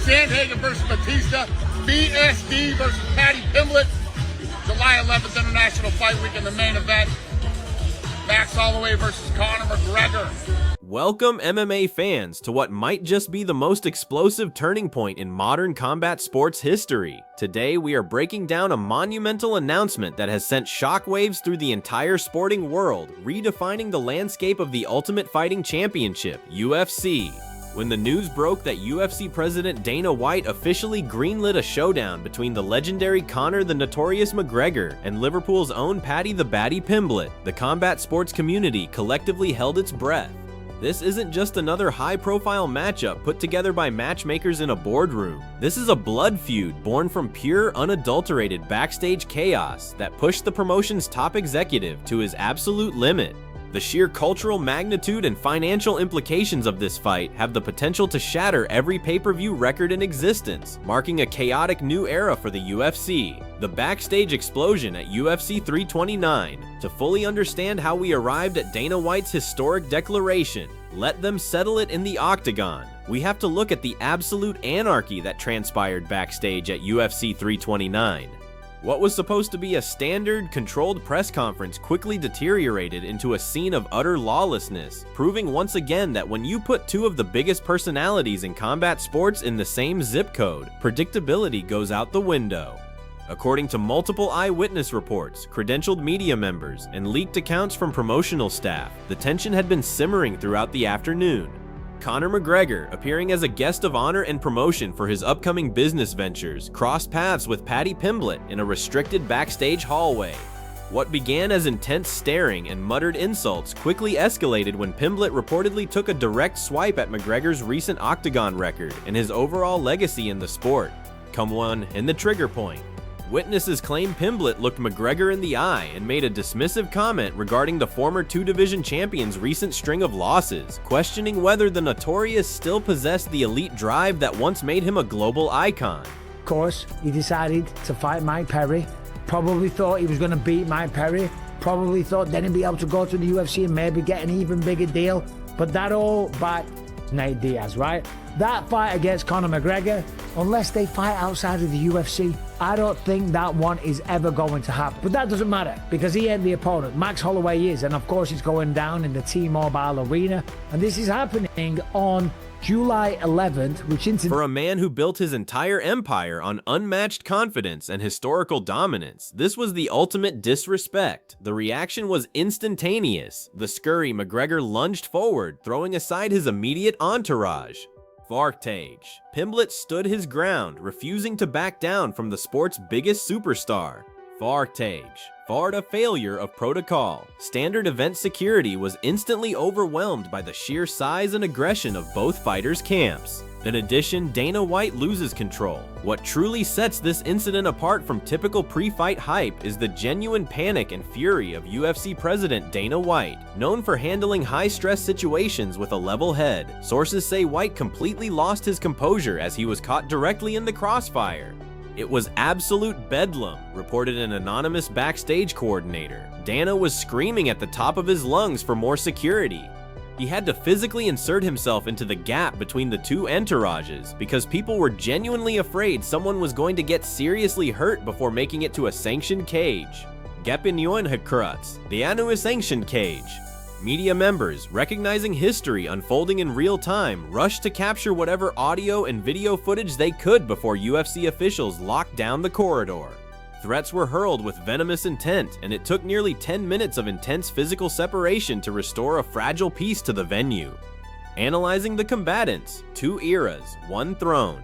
Sandhagen versus Batista. BSD versus Paddy Pimblett. July 11th, International Fight Week in the main event. Max Holloway versus Conor McGregor. Welcome MMA fans to what might just be the most explosive turning point in modern combat sports history. Today we are breaking down a monumental announcement that has sent shockwaves through the entire sporting world, redefining the landscape of the Ultimate Fighting Championship, UFC. When the news broke that UFC President Dana White officially greenlit a showdown between the legendary Conor the Notorious McGregor and Liverpool's own Paddy the Baddy Pimblett, the combat sports community collectively held its breath. This isn't just another high-profile matchup put together by matchmakers in a boardroom. This is a blood feud born from pure, unadulterated backstage chaos that pushed the promotion's top executive to his absolute limit. The sheer cultural magnitude and financial implications of this fight have the potential to shatter every pay-per-view record in existence, marking a chaotic new era for the UFC. The backstage explosion at UFC 329. To fully understand how we arrived at Dana White's historic declaration, "Let them settle it in the Octagon," we have to look at the absolute anarchy that transpired backstage at UFC 329. What was supposed to be a standard, controlled press conference quickly deteriorated into a scene of utter lawlessness, proving once again that when you put two of the biggest personalities in combat sports in the same zip code, predictability goes out the window. According to multiple eyewitness reports, credentialed media members, and leaked accounts from promotional staff, the tension had been simmering throughout the afternoon. Conor McGregor, appearing as a guest of honor and promotion for his upcoming business ventures, crossed paths with Paddy Pimblett in a restricted backstage hallway. What began as intense staring and muttered insults quickly escalated when Pimblett reportedly took a direct swipe at McGregor's recent Octagon record and his overall legacy in the sport. Come one, and the trigger point. Witnesses claim Pimblett looked McGregor in the eye and made a dismissive comment regarding the former two-division champion's recent string of losses, questioning whether the Notorious still possessed the elite drive that once made him a global icon. Of course, he decided to fight Mike Perry. Probably thought he was going to beat Mike Perry. Probably thought then he'd be able to go to the UFC and maybe get an even bigger deal. But that all by Nate Diaz, right? That fight against Conor McGregor, unless they fight outside of the UFC, I don't think that one is ever going to happen. But that doesn't matter, because he ain't the opponent. Max Holloway is, and of course it's going down in the T-Mobile Arena. And this is happening on July 11th, For a man who built his entire empire on unmatched confidence and historical dominance, this was the ultimate disrespect. The reaction was instantaneous. The scurry McGregor lunged forward, throwing aside his immediate entourage. Backstage. Pimblett stood his ground, refusing to back down from the sport's biggest superstar. Backstage. Far a failure of protocol. Standard event security was instantly overwhelmed by the sheer size and aggression of both fighters' camps. In addition, Dana White loses control. What truly sets this incident apart from typical pre-fight hype is the genuine panic and fury of UFC President Dana White. Known for handling high-stress situations with a level head, sources say White completely lost his composure as he was caught directly in the crossfire. It was absolute bedlam, reported an anonymous backstage coordinator. Dana was screaming at the top of his lungs for more security. He had to physically insert himself into the gap between the two entourages because people were genuinely afraid someone was going to get seriously hurt before making it to a sanctioned cage. The anu sanctioned cage. Media members, recognizing history unfolding in real time, rushed to capture whatever audio and video footage they could before UFC officials locked down the corridor. Threats were hurled with venomous intent, and it took nearly 10 minutes of intense physical separation to restore a fragile peace to the venue. Analyzing the combatants, two eras, one throne.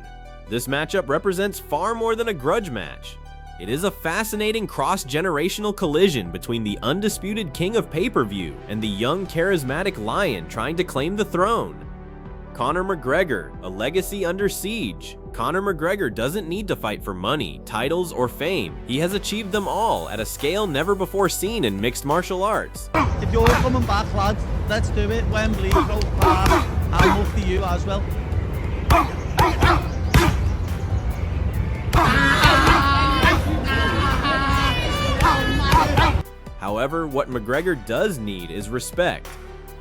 This matchup represents far more than a grudge match. It is a fascinating cross-generational collision between the undisputed king of pay-per-view and the young charismatic lion trying to claim the throne. Conor McGregor, a legacy under siege. Conor McGregor doesn't need to fight for money, titles, or fame. He has achieved them all at a scale never before seen in mixed martial arts. If you're coming back, lads, let's do it. Wembley, go fast. I'm up to you as well. However, what McGregor does need is respect.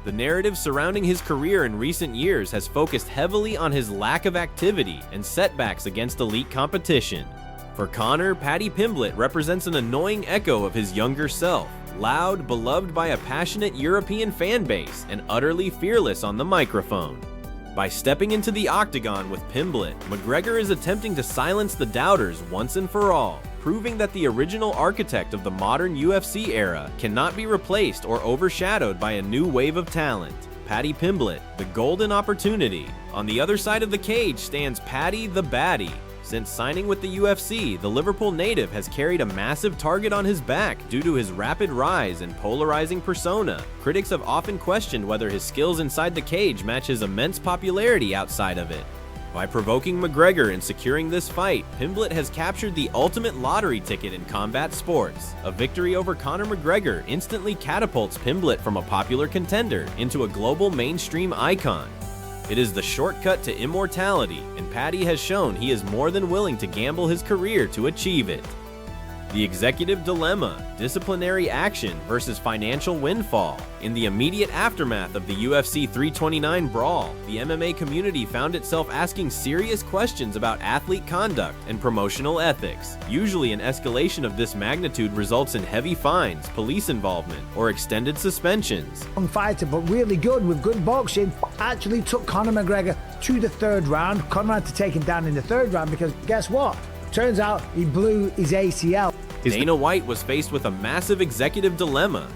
The narrative surrounding his career in recent years has focused heavily on his lack of activity and setbacks against elite competition. For Conor, Paddy Pimblett represents an annoying echo of his younger self, loud, beloved by a passionate European fan base, and utterly fearless on the microphone. By stepping into the Octagon with Pimblett, McGregor is attempting to silence the doubters once and for all, proving that the original architect of the modern UFC era cannot be replaced or overshadowed by a new wave of talent. Paddy Pimblett, the golden opportunity. On the other side of the cage stands Paddy the Baddy. Since signing with the UFC, the Liverpool native has carried a massive target on his back due to his rapid rise and polarizing persona. Critics have often questioned whether his skills inside the cage match his immense popularity outside of it. By provoking McGregor and securing this fight, Pimblett has captured the ultimate lottery ticket in combat sports. A victory over Conor McGregor instantly catapults Pimblett from a popular contender into a global mainstream icon. It is the shortcut to immortality, and Paddy has shown he is more than willing to gamble his career to achieve it. The executive dilemma, disciplinary action versus financial windfall. In the immediate aftermath of the UFC 329 brawl, the MMA community found itself asking serious questions about athlete conduct and promotional ethics. Usually an escalation of this magnitude results in heavy fines, police involvement, or extended suspensions. Young fighter, but really good with good boxing, actually took Conor McGregor to the third round. Conor had to take him down in the third round because guess what? Turns out he blew his ACL. Dana White was faced with a massive executive dilemma.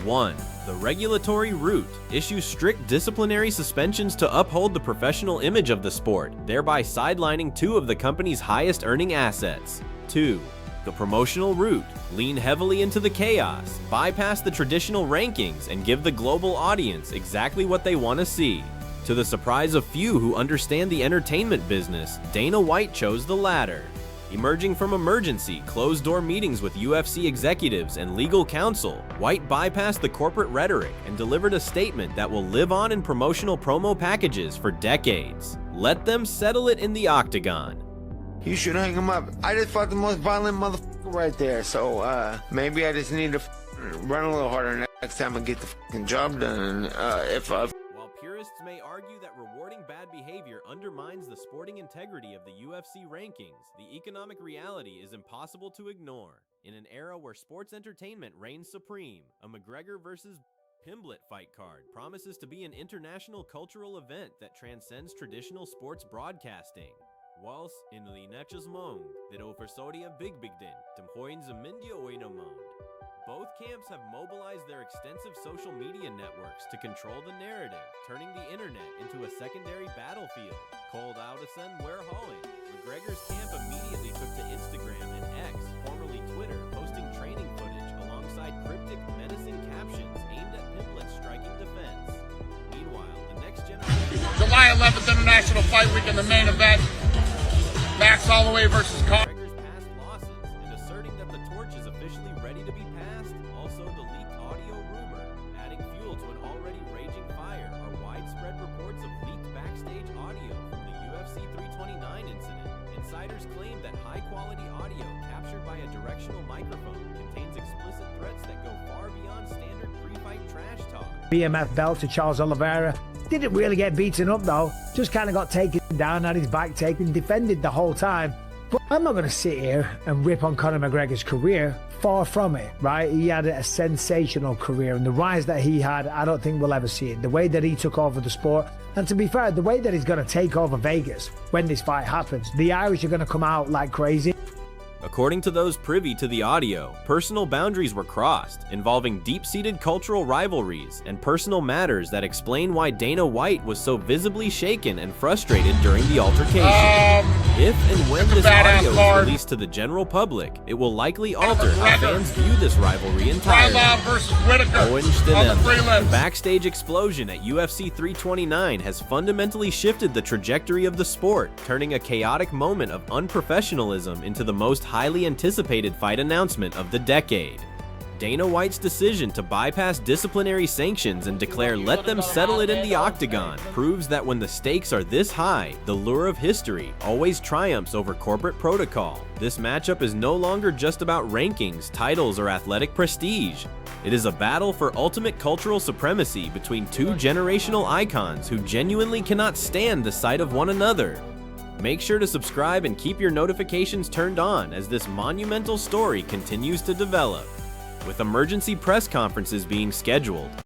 1. The regulatory route. Issue strict disciplinary suspensions to uphold the professional image of the sport, thereby sidelining two of the company's highest earning assets. 2. The promotional route. Lean heavily into the chaos, bypass the traditional rankings, and give the global audience exactly what they want to see. To the surprise of few who understand the entertainment business, Dana White chose the latter. Emerging from emergency, closed-door meetings with UFC executives and legal counsel, White bypassed the corporate rhetoric and delivered a statement that will live on in promotional promo packages for decades. Let them settle it in the Octagon. You should hang him up. I just fought the most violent motherfucker right there, so maybe I just need to run a little harder next time I get the fucking job done. While purists may argue that rewarding bad behavior undermines the sporting integrity of the UFC rankings, the economic reality is impossible to ignore. In an era where sports entertainment reigns supreme, a McGregor versus Pimblett fight card promises to be an international cultural event that transcends traditional sports broadcasting. Wals in linachas mong, det offersoria bigbigden, dem hoins a mindia oinomond. Both camps have mobilized their extensive social media networks to control the narrative, turning the internet into a secondary battlefield. Cold Audison where hauling. McGregor's camp immediately took to Instagram and X, formerly Twitter, posting training footage alongside cryptic, menacing captions aimed at Pimblett's striking defense. Meanwhile, the next generation... July 11th International Fight Week in the main event. Max Holloway versus Conor. McGregor's past losses and asserting that the torch is officially ready to be passed. Also, the leaked audio rumor, adding fuel to an already raging fire, are widespread reports of leaked backstage audio from the UFC 329 incident. Insiders claim that high-quality audio captured by a directional microphone contains explicit threats that go far beyond standard pre-fight trash talk. BMF belt to Charles Oliveira. Didn't really get beaten up though, just kind of got taken down, had his back taken, defended the whole time. But I'm not going to sit here and rip on Conor McGregor's career, far from it, right? He had a sensational career, and the rise that he had, I don't think we'll ever see it. The way that he took over the sport, and to be fair, the way that he's going to take over Vegas when this fight happens, the Irish are going to come out like crazy. According to those privy to the audio, personal boundaries were crossed, involving deep-seated cultural rivalries and personal matters that explain why Dana White was so visibly shaken and frustrated during the altercation. If and when this audio is released to the general public, it will likely alter how fans view this rivalry entirely. Versus Whitaker on the The prelims. backstage explosion at UFC 329 has fundamentally shifted the trajectory of the sport, turning a chaotic moment of unprofessionalism into the most highly anticipated fight announcement of the decade. Dana White's decision to bypass disciplinary sanctions and declare let them settle it in the Octagon proves that when the stakes are this high, the lure of history always triumphs over corporate protocol. This matchup is no longer just about rankings, titles, or athletic prestige. It is a battle for ultimate cultural supremacy between two generational icons who genuinely cannot stand the sight of one another. Make sure to subscribe and keep your notifications turned on as this monumental story continues to develop, with emergency press conferences being scheduled.